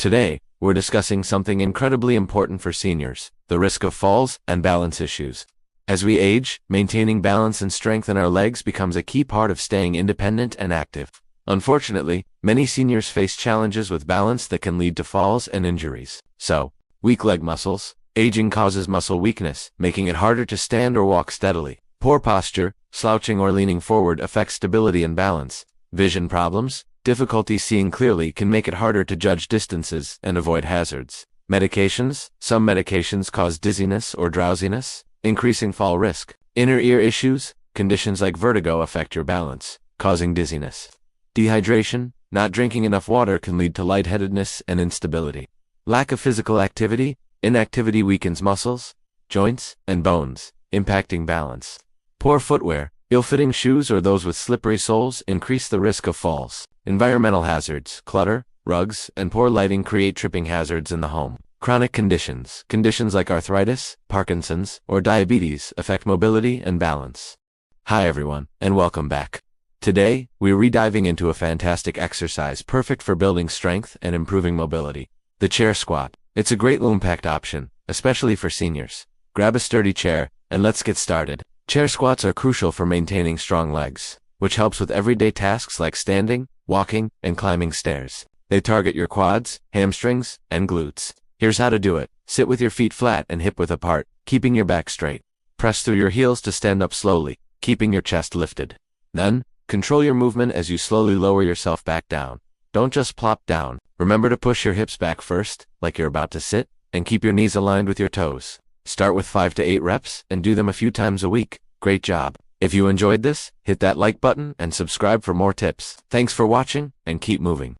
Today, we're discussing something incredibly important for seniors: the risk of falls and balance issues. As we age, maintaining balance and strength in our legs becomes a key part of staying independent and active. Unfortunately, many seniors face challenges with balance that can lead to falls and injuries. So, weak leg muscles. Aging causes muscle weakness, making it harder to stand or walk steadily. Poor posture, slouching or leaning forward affects stability and balance. Vision problems. Difficulty seeing clearly can make it harder to judge distances and avoid hazards. Medications. Some medications cause dizziness or drowsiness, increasing fall risk. Inner ear issues. Conditions like vertigo affect your balance, causing dizziness. Dehydration. Not drinking enough water can lead to lightheadedness and instability. Lack of physical activity. Inactivity weakens muscles, joints, and bones, impacting balance. Poor footwear. Ill-fitting shoes or those with slippery soles increase the risk of falls. Environmental hazards. Clutter, rugs, and poor lighting create tripping hazards in the home. Chronic conditions. Conditions like arthritis, Parkinson's, or diabetes affect mobility and balance. Hi everyone, and welcome back. Today, we're rediving into a fantastic exercise perfect for building strength and improving mobility: the chair squat. It's a great low-impact option, especially for seniors. Grab a sturdy chair, and let's get started. Chair squats are crucial for maintaining strong legs, which helps with everyday tasks like standing, walking, and climbing stairs. They target your quads, hamstrings, and glutes. Here's how to do it. Sit with your feet flat and hip-width apart, keeping your back straight. Press through your heels to stand up slowly, keeping your chest lifted. Then, control your movement as you slowly lower yourself back down. Don't just plop down. Remember to push your hips back first, like you're about to sit, and keep your knees aligned with your toes. Start with 5 to 8 reps, and do them a few times a week. Great job. If you enjoyed this, hit that like button and subscribe for more tips. Thanks for watching, and keep moving.